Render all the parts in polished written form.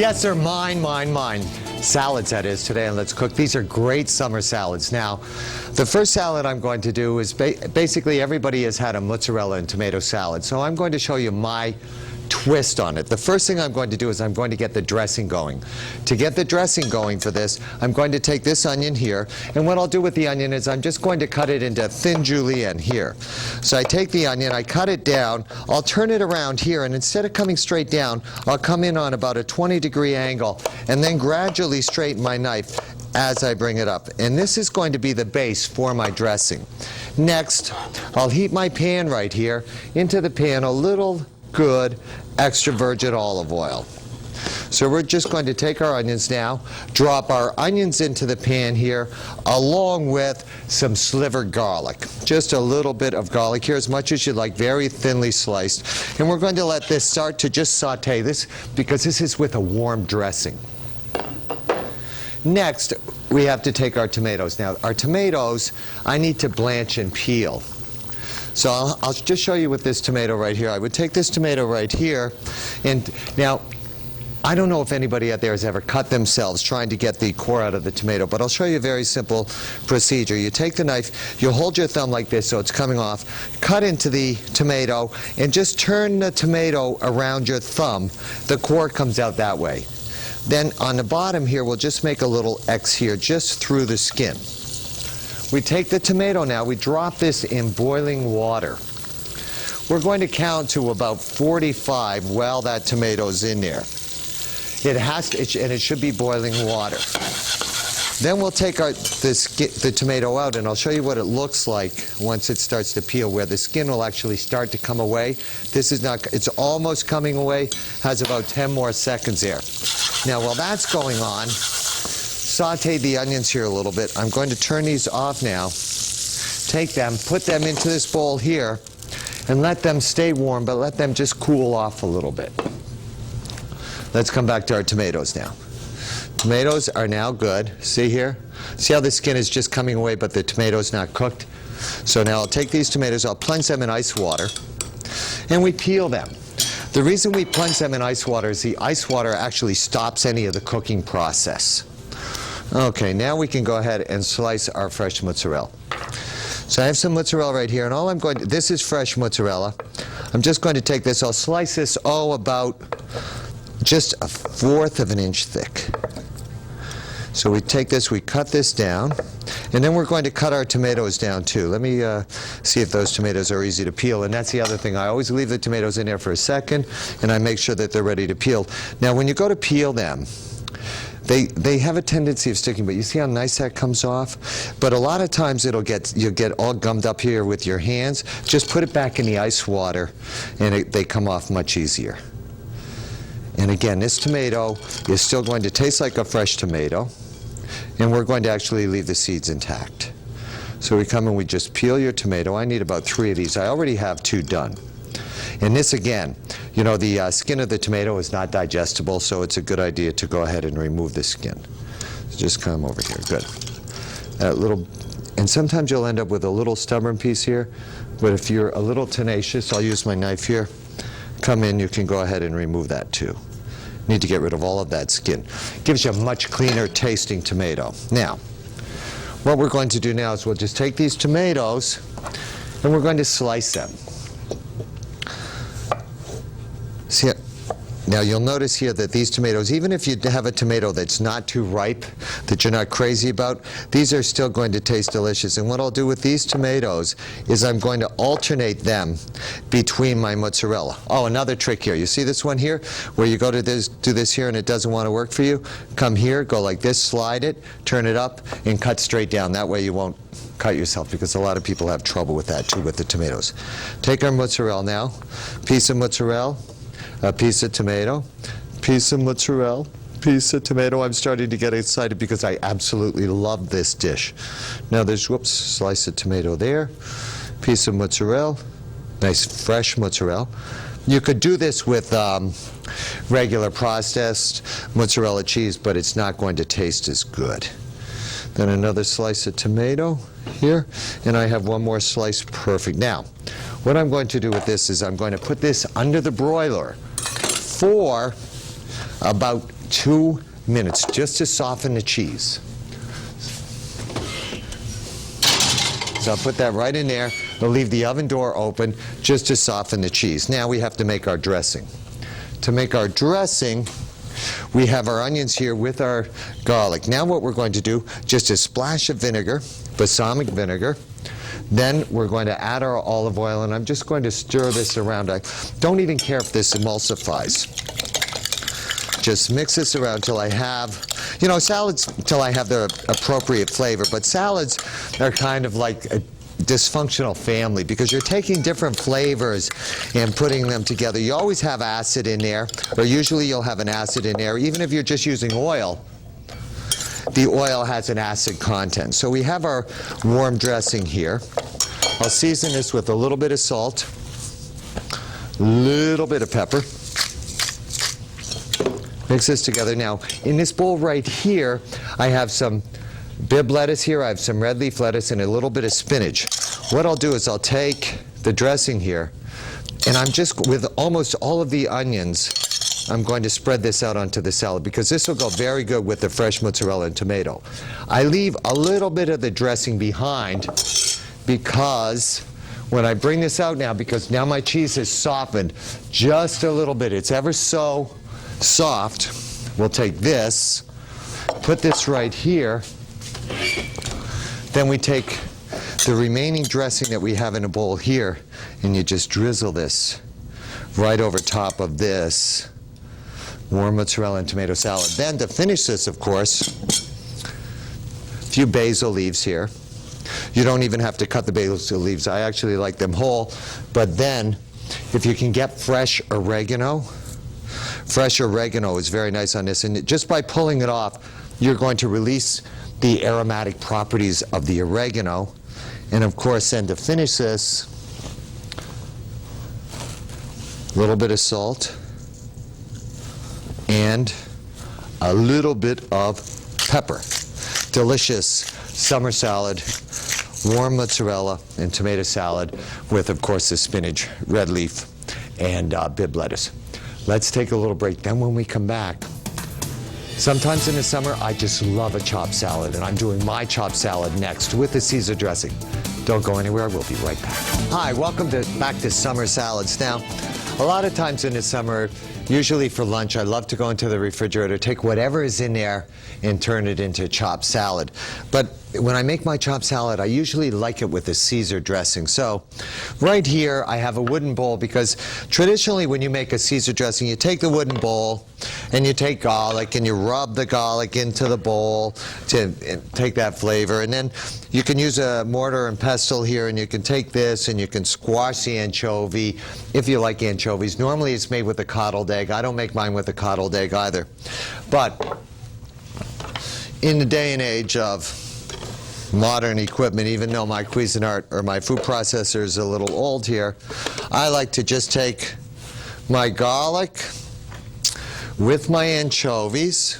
Yes, they're mine. Salads, that is, today on Let's Cook. These are great summer salads. Now, the first salad I'm going to do is basically everybody has had a mozzarella and tomato salad, so I'm going to show you my twist on it. The first thing I'm going to do is I'm going to get the dressing going. To get the dressing going for this, I'm going to take this onion here, and what I'll do with the onion is I'm just going to cut it into thin julienne here. So I take the onion, I cut it down, I'll turn it around here, and instead of coming straight down, I'll come in on about a 20-degree angle, and then gradually straighten my knife as I bring it up. And this is going to be the base for my dressing. Next, I'll heat my pan right here. Into the pan, a little good extra virgin olive oil. So we're just going to take our onions now, drop our onions into the pan here, along with some slivered garlic. Just a little bit of garlic here, as much as you'd like, very thinly sliced. And we're going to let this start to just saute this, because this is with a warm dressing. Next, we have to take our tomatoes. Now, our tomatoes, I need to blanch and peel. So I'll just show you with this tomato right here. I would take this tomato right here, and now, I don't know if anybody out there has ever cut themselves trying to get the core out of the tomato, but I'll show you a very simple procedure. You take the knife, you hold your thumb like this so it's coming off, cut into the tomato, and just turn the tomato around your thumb. The core comes out that way. Then on the bottom here, we'll just make a little X here, just through the skin. We take the tomato now, we drop this in boiling water. We're going to count to about 45 while that tomato's in there. It has to, and it should be boiling water. Then we'll take the tomato out, and I'll show you what it looks like once it starts to peel, where the skin will actually start to come away. This is not, it's almost coming away, has about 10 more seconds there. Now, while that's going on, saute the onions here a little bit. I'm going to turn these off now, take them, put them into this bowl here, and let them stay warm, but let them just cool off a little bit. Let's come back to our tomatoes now. Tomatoes are now good. See here? See how the skin is just coming away, but the tomato's not cooked? So now I'll take these tomatoes, I'll plunge them in ice water, and we peel them. The reason we plunge them in ice water is the ice water actually stops any of the cooking process. Okay, now we can go ahead and slice our fresh mozzarella. So I have some mozzarella right here, and all I'm going to, this is fresh mozzarella. I'm just going to take this, I'll slice this, about just 1/4 of an inch thick. So we take this, we cut this down, and then we're going to cut our tomatoes down too. Let me see if those tomatoes are easy to peel, and that's the other thing. I always leave the tomatoes in there for a second, and I make sure that they're ready to peel. Now, when you go to peel them, they have a tendency of sticking, but you see how nice that comes off? But a lot of times you'll get all gummed up here with your hands. Just put it back in the ice water, and they come off much easier. And again, this tomato is still going to taste like a fresh tomato, and we're going to actually leave the seeds intact. So we come and we just peel your tomato. I need about 3 of these. I already have 2 done. And this, again, you know, the skin of the tomato is not digestible, so it's a good idea to go ahead and remove the skin. So just come over here. Good. And sometimes you'll end up with a little stubborn piece here, but if you're a little tenacious, I'll use my knife here. Come in, you can go ahead and remove that too. Need to get rid of all of that skin. Gives you a much cleaner tasting tomato. Now, what we're going to do now is we'll just take these tomatoes and we're going to slice them. See, now you'll notice here that these tomatoes, even if you have a tomato that's not too ripe, that you're not crazy about, these are still going to taste delicious. And what I'll do with these tomatoes is I'm going to alternate them between my mozzarella. Oh, another trick here. You see this one here, where you go to do this here and it doesn't want to work for you? Come here, go like this, slide it, turn it up, and cut straight down. That way you won't cut yourself, because a lot of people have trouble with that too, with the tomatoes. Take our mozzarella now, piece of mozzarella, a piece of tomato, piece of mozzarella, piece of tomato. I'm starting to get excited because I absolutely love this dish. Now there's, whoops, slice of tomato there, piece of mozzarella, nice fresh mozzarella. You could do this with regular processed mozzarella cheese, but it's not going to taste as good. Then another slice of tomato here, and I have one more slice. Perfect. Now, what I'm going to do with this is I'm going to put this under the broiler for about 2 minutes just to soften the cheese. So I'll put that right in there. I'll leave the oven door open just to soften the cheese. Now we have to make our dressing. To make our dressing, we have our onions here with our garlic. Now what we're going to do, just a splash of vinegar, balsamic vinegar. Then we're going to add our olive oil, and I'm just going to stir this around. I don't even care if this emulsifies. Just mix this around till I have, salads, till I have the appropriate flavor. But salads are kind of like a dysfunctional family because you're taking different flavors and putting them together. You always have acid in there, or usually you'll have an acid in there. Even if you're just using oil, the oil has an acid content. So we have our warm dressing here. I'll season this with a little bit of salt, a little bit of pepper. Mix this together. Now, in this bowl right here, I have some Bib lettuce here, I have some red leaf lettuce, and a little bit of spinach. What I'll do is I'll take the dressing here, and I'm just, with almost all of the onions, I'm going to spread this out onto the salad because this will go very good with the fresh mozzarella and tomato. I leave a little bit of the dressing behind because when I bring this out now, because now my cheese has softened just a little bit, it's ever so soft, we'll take this, put this right here. Then we take the remaining dressing that we have in a bowl here, and you just drizzle this right over top of this warm mozzarella and tomato salad. Then to finish this, of course, a few basil leaves here. You don't even have to cut the basil leaves. I actually like them whole. But then, if you can get fresh oregano is very nice on this. And just by pulling it off, you're going to release the aromatic properties of the oregano. And of course, then to finish this, a little bit of salt and a little bit of pepper. Delicious summer salad, warm mozzarella and tomato salad with, of course, the spinach, red leaf, and Bib lettuce. Let's take a little break. Then when we come back, sometimes in the summer, I just love a chopped salad, and I'm doing my chopped salad next with the Caesar dressing. Don't go anywhere. We'll be right back. Hi, welcome back to Summer Salads. Now, a lot of times in the summer, usually for lunch, I love to go into the refrigerator, take whatever is in there, and turn it into chopped salad. But when I make my chopped salad, I usually like it with a Caesar dressing. So right here, I have a wooden bowl because traditionally when you make a Caesar dressing, you take the wooden bowl and you take garlic and you rub the garlic into the bowl to take that flavor. And then you can use a mortar and pestle here, and you can take this and you can squash the anchovy if you like anchovies. Normally it's made with a coddled egg. I don't make mine with a coddled egg either. But in the day and age of modern equipment, even though my Cuisinart or my food processor is a little old here, I like to just take my garlic with my anchovies,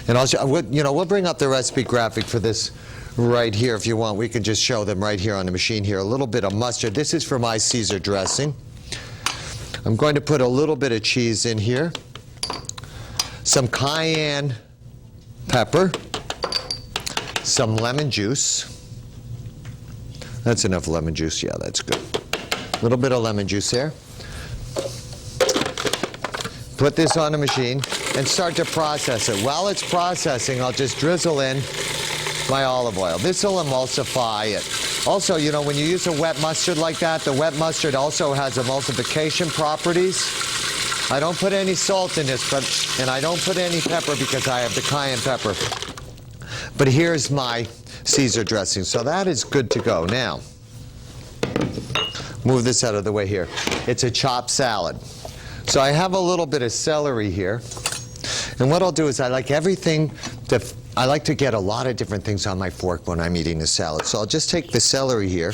and we'll bring up the recipe graphic for this right here if you want. We can just show them right here on the machine here. A little bit of mustard. This is for my Caesar dressing. I'm going to put a little bit of cheese in here, some cayenne pepper, some lemon juice. That's enough lemon juice. Yeah, that's good. A little bit of lemon juice there. Put this on the machine and start to process it. While it's processing, I'll just drizzle in my olive oil. This will emulsify it. Also, when you use a wet mustard like that, the wet mustard also has emulsification properties. I don't put any salt in this, and I don't put any pepper because I have the cayenne pepper. But here's my Caesar dressing. So that is good to go. Now, move this out of the way here. It's a chopped salad. So I have a little bit of celery here. And what I'll do is I like to get a lot of different things on my fork when I'm eating the salad. So I'll just take the celery here.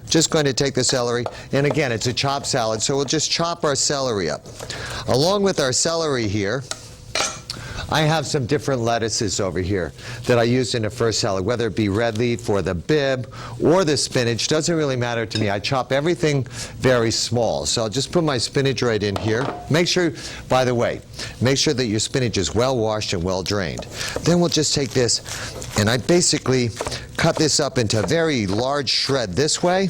Just going to take the celery, and again, it's a chopped salad, so we'll just chop our celery up. Along with our celery here, I have some different lettuces over here that I used in the first salad, whether it be red leaf or the bib or the spinach. Doesn't really matter to me. I chop everything very small. So I'll just put my spinach right in here. Make sure, by the way, make sure that your spinach is well washed and well drained. Then we'll just take this, and I basically cut this up into a very large shred this way.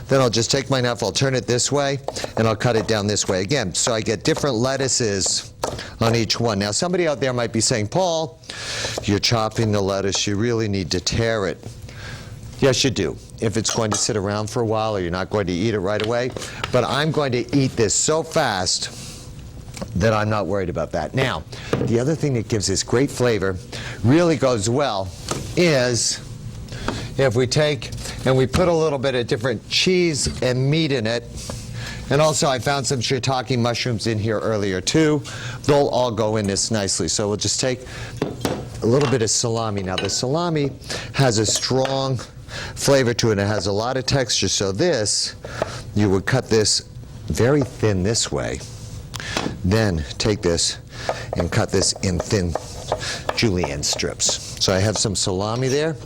Then I'll just take my knife, I'll turn it this way, and I'll cut it down this way again. So I get different lettuces on each one. Now somebody out there might be saying, Paul, you're chopping the lettuce, you really need to tear it. Yes, you do, if it's going to sit around for a while or you're not going to eat it right away. But I'm going to eat this so fast that I'm not worried about that. Now, the other thing that gives this great flavor, really goes well, is if we take and we put a little bit of different cheese and meat in it. And also I found some shiitake mushrooms in here earlier too. They'll all go in this nicely. So we'll just take a little bit of salami. Now the salami has a strong flavor to it. It has a lot of texture. So this, you would cut this very thin this way. Then take this and cut this in thin julienne strips. So I have some salami there.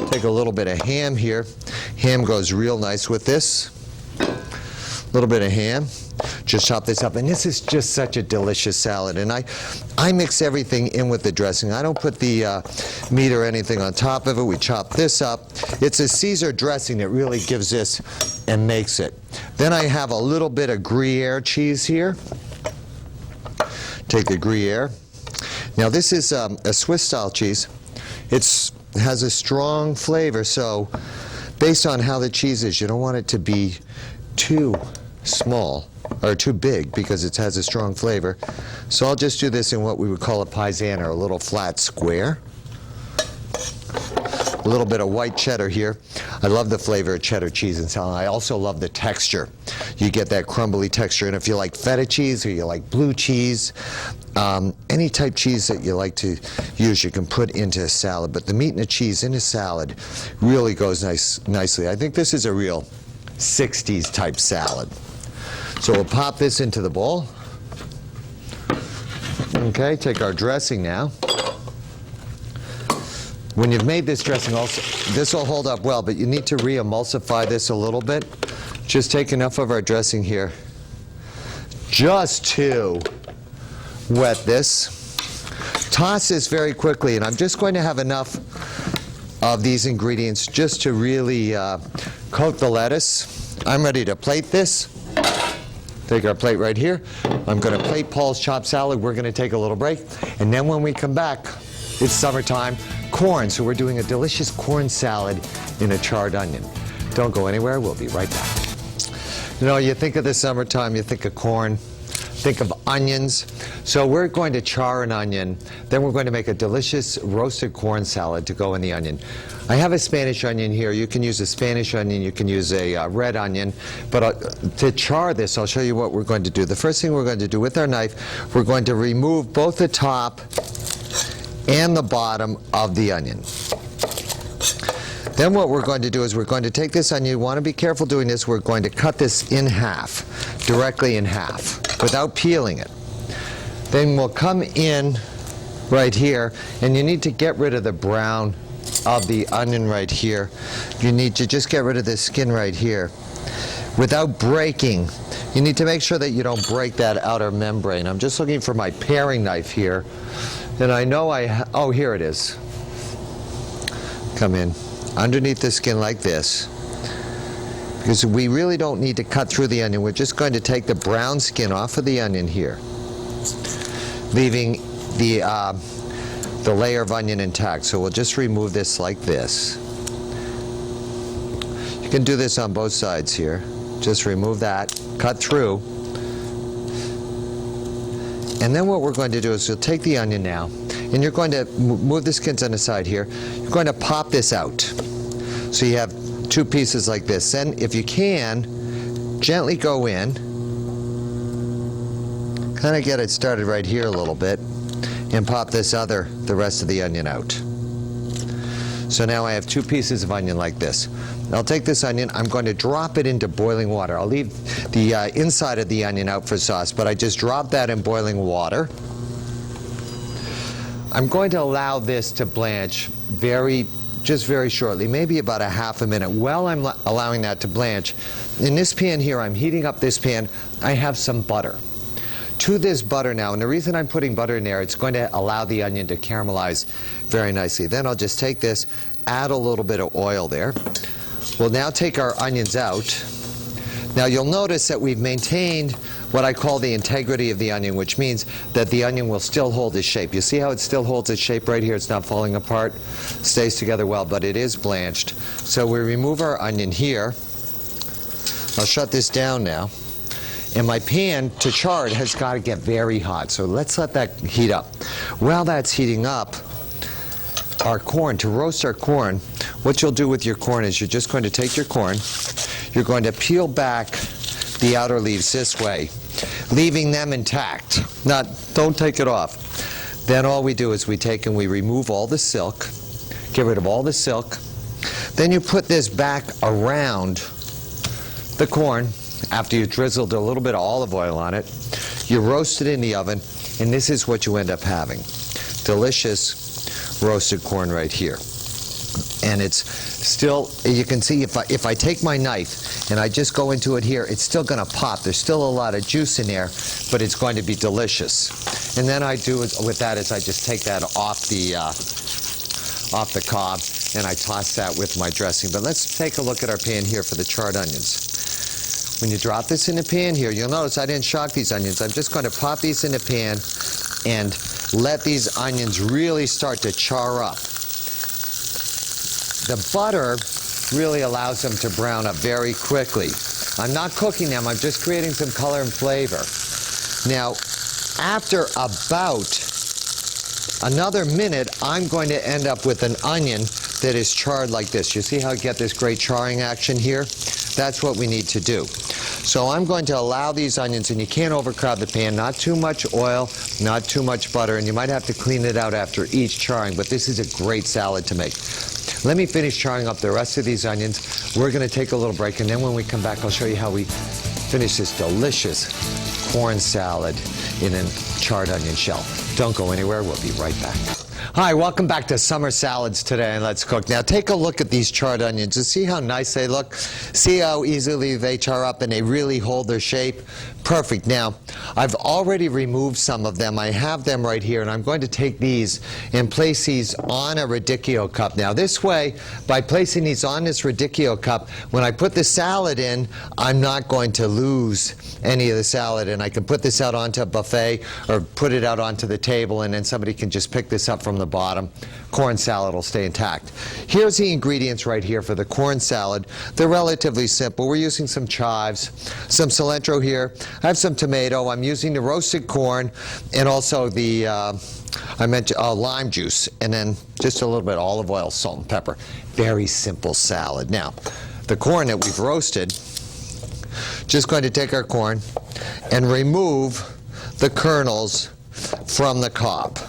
Take a little bit of ham here. Ham goes real nice with this. A little bit of ham. Just chop this up. And this is just such a delicious salad. And I mix everything in with the dressing. I don't put the meat or anything on top of it. We chop this up. It's a Caesar dressing that really gives this and makes it. Then I have a little bit of Gruyere cheese here. Take the Gruyere. Now this is a Swiss-style cheese. It has a strong flavor, so based on how the cheese is, you don't want it to be too small or too big because it has a strong flavor. So I'll just do this in what we would call a paisan, or a little flat square. A little bit of white cheddar here. I love the flavor of cheddar cheese and salad. I also love the texture. You get that crumbly texture, and if you like feta cheese or you like blue cheese, any type cheese that you like to use, you can put into a salad. But the meat and the cheese in a salad really goes nicely. I think this is a real 60s type salad. So we'll pop this into the bowl. Okay, take our dressing now. When you've made this dressing, also, this will hold up well, but you need to re-emulsify this a little bit. Just take enough of our dressing here just to wet this. Toss this very quickly, and I'm just going to have enough of these ingredients just to really coat the lettuce. I'm ready to plate this. Take our plate right here. I'm going to plate Paul's chopped salad. We're going to take a little break, and then when we come back, it's summertime. Corn, so we're doing a delicious corn salad in a charred onion. Don't go anywhere, we'll be right back. You know, you think of the summertime, you think of corn, think of onions. So we're going to char an onion, then we're going to make a delicious roasted corn salad to go in the onion. I have a Spanish onion here. You can use a Spanish onion, you can use a red onion, but to char this, I'll show you what we're going to do. The first thing we're going to do with our knife, we're going to remove both the top and the bottom of the onion. Then what we're going to do is we're going to take this onion. You want to be careful doing this. We're going to cut this in half, directly in half, without peeling it. Then we'll come in right here, and you need to get rid of the brown of the onion right here. You need to just get rid of the skin right here without breaking. You need to make sure that you don't break that outer membrane. I'm just looking for my paring knife here. And I know oh, here it is. Come in underneath the skin like this. Because we really don't need to cut through the onion. We're just going to take the brown skin off of the onion here, leaving the layer of onion intact. So we'll just remove this like this. You can do this on both sides here. Just remove that, cut through. And then what we're going to do is you'll take the onion now, and you're going to move the skins on the side here. You're going to pop this out. So you have two pieces like this. Then, if you can, gently go in, kind of get it started right here a little bit, and pop the rest of the onion out. So now I have two pieces of onion like this. I'll take this onion, I'm going to drop it into boiling water. I'll leave the inside of the onion out for sauce, but I just drop that in boiling water. I'm going to allow this to blanch just very shortly, maybe about a half a minute. While I'm allowing that to blanch, in this pan here, I'm heating up this pan, I have some butter. To this butter now, and the reason I'm putting butter in there, it's going to allow the onion to caramelize very nicely. Then I'll just take this, add a little bit of oil there. We'll now take our onions out. Now you'll notice that we've maintained what I call the integrity of the onion, which means that the onion will still hold its shape. You see how it still holds its shape right here? It's not falling apart, stays together well, but it is blanched. So we remove our onion here. I'll shut this down now. And my pan to char it has got to get very hot. So let's let that heat up. While that's heating up, our corn, to roast our corn, what you'll do with your corn is you're just going to take your corn, you're going to peel back the outer leaves this way, leaving them intact. Don't take it off. Then all we do is we take and we remove all the silk, get rid of all the silk. Then you put this back around the corn after you've drizzled a little bit of olive oil on it. You roast it in the oven, and this is what you end up having. Delicious roasted corn right here. And it's still, you can see if I take my knife and I just go into it here, it's still going to pop. There's still a lot of juice in there, but it's going to be delicious. And then I do with that is I just take that off the cob and I toss that with my dressing. But let's take a look at our pan here for the charred onions. When you drop this in the pan here, you'll notice I didn't shock these onions. I'm just going to pop these in the pan and let these onions really start to char up. The butter really allows them to brown up very quickly. I'm not cooking them, I'm just creating some color and flavor. Now, after about another minute, I'm going to end up with an onion that is charred like this. You see how I get this great charring action here? That's what we need to do. So I'm going to allow these onions, and you can't overcrowd the pan, not too much oil, not too much butter, and you might have to clean it out after each charring, but this is a great salad to make. Let me finish charring up the rest of these onions. We're going to take a little break, and then when we come back, I'll show you how we finish this delicious corn salad in a charred onion shell. Don't go anywhere. We'll be right back. Hi, welcome back to Summer Salads today, and let's cook. Now take a look at these charred onions. You see how nice they look? See how easily they char up and they really hold their shape? Perfect. Now, I've already removed some of them. I have them right here, and I'm going to take these and place these on a radicchio cup. Now, this way, by placing these on this radicchio cup, when I put the salad in, I'm not going to lose any of the salad, and I can put this out onto a buffet or put it out onto the table, and then somebody can just pick this up from the bottom. Corn salad will stay intact. Here's the ingredients right here for the corn salad. They're relatively simple. We're using some chives, some cilantro here. I have some tomato. I'm using the roasted corn and also the I mentioned lime juice, and then just a little bit of olive oil, salt, and pepper. Very simple salad. Now, the corn that we've roasted, just going to take our corn and remove the kernels from the cob.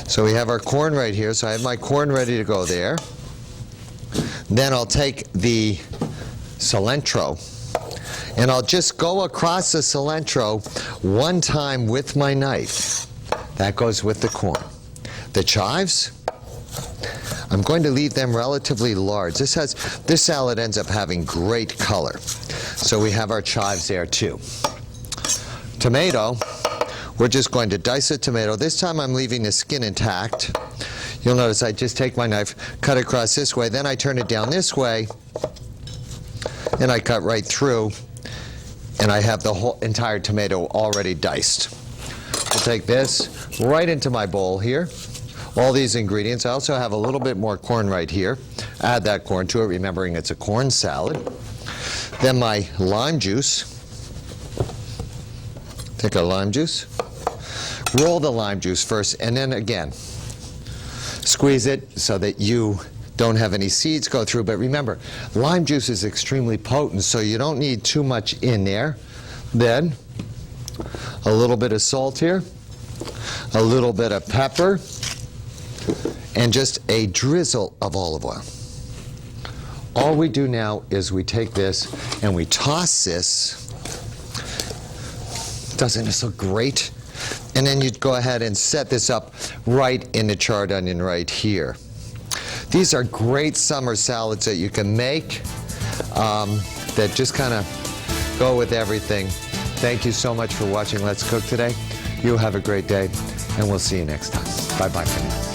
So we have our corn right here, so I have my corn ready to go there. Then I'll take the cilantro, and I'll just go across the cilantro one time with my knife. That goes with the corn. The chives, I'm going to leave them relatively large. This salad ends up having great color. So we have our chives there too. Tomato, we're just going to dice a tomato. This time I'm leaving the skin intact. You'll notice I just take my knife, cut across this way, then I turn it down this way, and I cut right through, and I have the whole entire tomato already diced. I'll take this right into my bowl here. All these ingredients. I also have a little bit more corn right here. Add that corn to it, remembering it's a corn salad. Then my lime juice. Take our lime juice. Roll the lime juice first, and then again, squeeze it so that you don't have any seeds go through. But remember, lime juice is extremely potent, so you don't need too much in there. Then, a little bit of salt here, a little bit of pepper, and just a drizzle of olive oil. all we do now is we take this and we toss this. Doesn't this look great? And then you go ahead and set this up right in the charred onion right here. These are great summer salads that you can make that just kind of go with everything. Thank you so much for watching Let's Cook today. You have a great day, and we'll see you next time. Bye-bye for now.